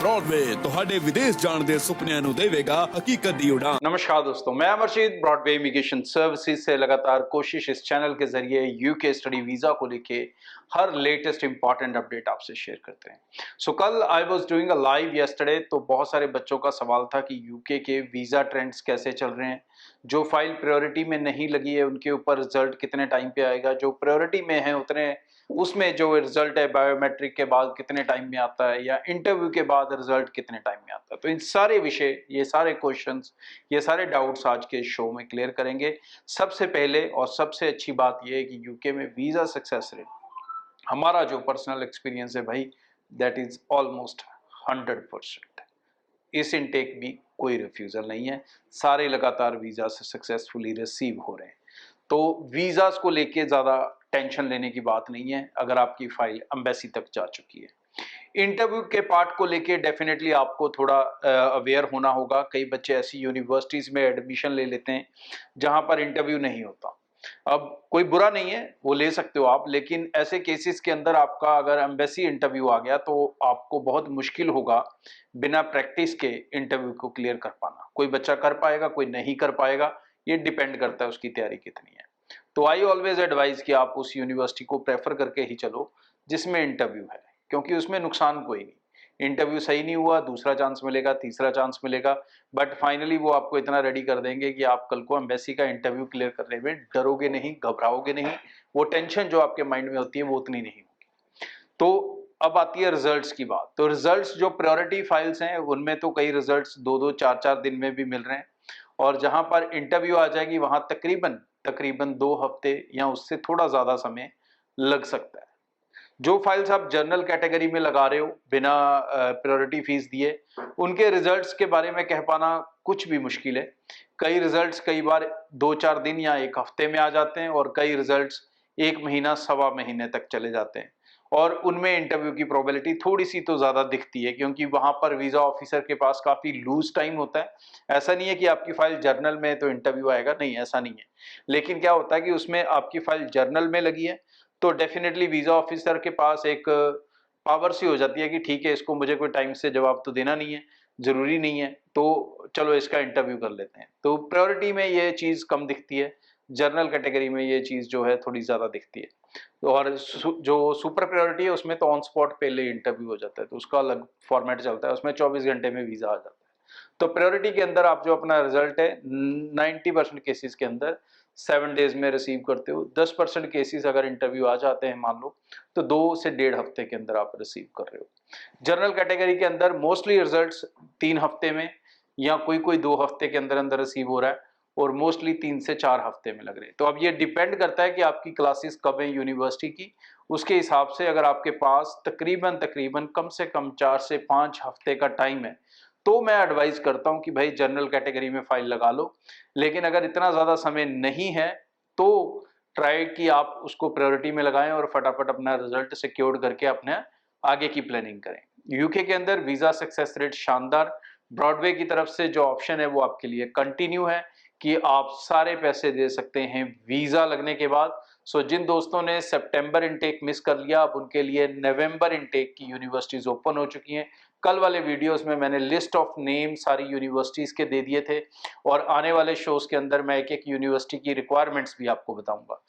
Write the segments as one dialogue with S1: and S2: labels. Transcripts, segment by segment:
S1: Broadway ਤੁਹਾਡੇ ਵਿਦੇਸ਼ ਜਾਣ ਦੇ ਸੁਪਨਿਆਂ ਨੂੰ ਦੇਵੇਗਾ ਹਕੀਕਤ ਦੀ ਉਡਾਨ।
S2: नमस्कार दोस्तों, मैं अमरजीत ब्रॉडवे इमिग्रेशन सर्विसेज से लगातार कोशिश इस चैनल के जरिए यूके स्टडी वीज़ा को लेके हर लेटेस्ट इंपॉर्टेंट अपडेट आपसे शेयर करते हैं। सो कल I was doing a live yesterday, तो बहुत सारे बच्चों का सवाल था कि यूके के वीज़ा ट्रेंड्स कैसे चल रहे हैं, जो फाइल प्रायोरिटी में नहीं लगी है उनके ऊपर रिजल्ट कितने टाइम पे आएगा, जो प्रायोरिटी में है उतने उसमें जो रिजल्ट है बायोमेट्रिक के बाद कितने टाइम में आता है, या इंटरव्यू के बाद रिजल्ट कितने टाइम में आता है। तो इन सारे विषय, ये सारे क्वेश्चंस, ये सारे डाउट्स आज के शो में क्लियर करेंगे। सबसे पहले और सबसे अच्छी बात यह है कि यूके में वीज़ा सक्सेस रेट, हमारा जो पर्सनल एक्सपीरियंस है भाई, दैट इज ऑलमोस्ट 100%। इस इनटेक भी कोई रिफ्यूज़ल नहीं है, सारे लगातार वीज़ा से सक्सेसफुली रिसीव हो रहे हैं। तो वीज़ास को लेके ज़्यादा टेंशन लेने की बात नहीं है अगर आपकी फाइल एम्बेसी तक जा चुकी है। इंटरव्यू के पार्ट को लेके डेफिनेटली आपको थोड़ा अवेयर होना होगा। कई बच्चे ऐसी यूनिवर्सिटीज़ में एडमिशन ले लेते हैं जहां पर इंटरव्यू नहीं होता। अब कोई बुरा नहीं है, वो ले सकते हो आप, लेकिन ऐसे केसेस के अंदर आपका अगर एम्बेसी इंटरव्यू आ गया तो आपको बहुत मुश्किल होगा बिना प्रैक्टिस के इंटरव्यू को क्लियर कर पाना। कोई बच्चा कर पाएगा, कोई नहीं कर पाएगा, ये डिपेंड करता है उसकी तैयारी कितनी है। तो आई ऑलवेज एडवाइज कि आप उस यूनिवर्सिटी को प्रेफर करके ही चलो जिसमें इंटरव्यू है, क्योंकि उसमें नुकसान कोई नहीं। इंटरव्यू सही नहीं हुआ, दूसरा चांस मिलेगा, तीसरा चांस मिलेगा, बट फाइनली वो आपको इतना रेडी कर देंगे कि आप कल को एम्बेसी का इंटरव्यू क्लियर करने में डरोगे नहीं, घबराओगे नहीं, वो टेंशन जो आपके माइंड में होती है वो उतनी नहीं होगी। तो अब आती है रिजल्ट्स की बात। तो रिजल्ट्स जो प्रायोरिटी फाइल्स हैं उनमें तो कई रिजल्ट्स 2-2, 4-4 दिन में भी मिल रहे हैं, और जहां पर इंटरव्यू आ जाएगी वहां तकरीबन 2 हफ्ते या उससे थोड़ा ज्यादा समय लग सकता है। जो फाइल्स आप जर्नल कैटेगरी में लगा रहे हो बिना प्रायोरिटी फीस दिए, उनके रिजल्ट्स के बारे में कह पाना कुछ भी मुश्किल है। कई रिजल्ट्स कई बार 2-4 दिन या 1 हफ्ते में आ जाते हैं, और कई रिजल्ट्स 1 महीना, सवा महीने तक चले जाते हैं, और उनमें इंटरव्यू की प्रोबेबिलिटी थोड़ी सी तो ज्यादा दिखती है, क्योंकि वहां पर वीजा ऑफिसर के पास काफी लूज टाइम होता है। ऐसा नहीं है कि आपकी फाइल जर्नल में है तो इंटरव्यू आएगा, नहीं, ऐसा नहीं है। लेकिन क्या होता है कि उसमें आपकी फाइल जर्नल में लगी है तो डेफिनेटली वीजा ऑफिसर के पास एक पावर सी हो जाती है कि ठीक है, इसको मुझे कोई टाइम से जवाब तो देना नहीं है, जरूरी नहीं है, तो चलो इसका इंटरव्यू कर लेते हैं। तो प्रायोरिटी में ये चीज कम दिखती है, जर्नल कैटेगरी में ये चीज जो है थोड़ी ज्यादा दिखती है। और जो सुपर प्रायोरिटी है उसमें तो ऑन स्पॉट पहले इंटरव्यू हो जाता है, तो उसका अलग फॉर्मेट चलता है, उसमें 24 घंटे में वीजा आ जाता है। तो प्रायोरिटी के अंदर आप जो अपना रिजल्ट है 90% केसेस के अंदर 7 डेज में रिसीव करते हो। 10% केसेस अगर इंटरव्यू आ जाते हैं मान लो, तो 2 से 1.5 हफ्ते के अंदर आप रिसीव कर रहे हो। जनरल कैटेगरी के अंदर मोस्टली रिजल्ट्स 3 हफ्ते में या कोई 2 हफ्ते के अंदर अंदर रिसीव हो रहा है, और मोस्टली 3 से 4 हफ्ते में लग रहे हैं। तो अब ये डिपेंड करता है कि आपकी क्लासेस कब है यूनिवर्सिटी की, उसके हिसाब से अगर आपके पास तकरीबन कम से कम 4 से 5 हफ्ते का टाइम है, तो मैं एडवाइस करता हूं कि भाई जनरल कैटेगरी में फाइल लगा लो। लेकिन अगर इतना ज्यादा समय नहीं है तो ट्राई कि आप उसको प्रायोरिटी में लगाएं और फटाफट अपना रिजल्ट सिक्योर करके अपने आगे की प्लानिंग करें। यूके के अंदर वीजा सक्सेस रेट शानदार। ब्रॉडवे की तरफ से जो ऑप्शन है वो आपके लिए कंटिन्यू है कि आप सारे पैसे दे सकते हैं वीजा लगने के बाद। सो जिन दोस्तों ने सितंबर इनटेक मिस कर लिया, अब उनके लिए नवंबर इनटेक की यूनिवर्सिटीज ओपन हो चुकी हैं। कल वाले वीडियोस में मैंने लिस्ट ऑफ नेम सारी यूनिवर्सिटीज के दे दिए थे, और आने वाले शोज के अंदर मैं एक यूनिवर्सिटी की रिक्वायरमेंट्स भी आपको बताऊंगा।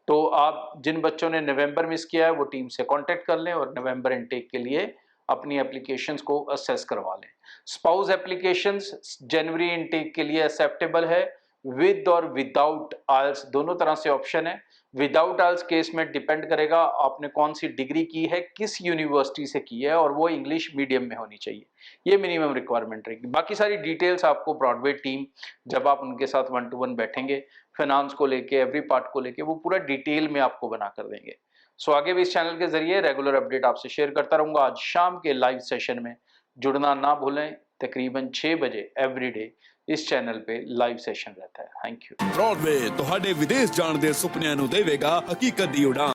S2: तो आप जिन बच्चों ने नवंबर मिस किया है वो टीम से कांटेक्ट कर लें और नवंबर इनटेक के लिए अपनी एप्लीकेशंस को असेस करवा लें। स्पाउस एप्लीकेशंस जनवरी इनटेक के लिए एक्सेप्टेबल है, विद और विदाउट आइल्स दोनों तरह से ऑप्शन है। विदाउट आइल्स केस में डिपेंड करेगा आपने कौन सी डिग्री की है, किस यूनिवर्सिटी से की है, और वो इंग्लिश मीडियम में होनी चाहिए। ये मिनिमम रिक्वायरमेंट रहेगी। बाकी सारी डिटेल्स आपको ब्रॉडवे टीम, जब आप उनके साथ 1 to 1 बैठेंगे, फाइनेंस को लेके, एवरी पार्ट को लेके, वो पूरा डिटेल में आपको बना कर देंगे। सो आगे भी इस चैनल के जरिए रेगुलर अपडेट आपसे शेयर करता रहूंगा। आज शाम के लाइव सेशन में जुड़ना ना भूलें, तकरीबन 6 बजे एवरीडे इस चैनल पे लाइव सेशन रहता है। Thank you.
S1: ब्रॉडवे ਤੁਹਾਡੇ ਵਿਦੇਸ਼ ਜਾਣ ਦੇ ਸੁਪਨਿਆਂ ਨੂੰ ਦੇਵੇਗਾ ਹਕੀਕਤ ਦੀ ਉਡਾਨ।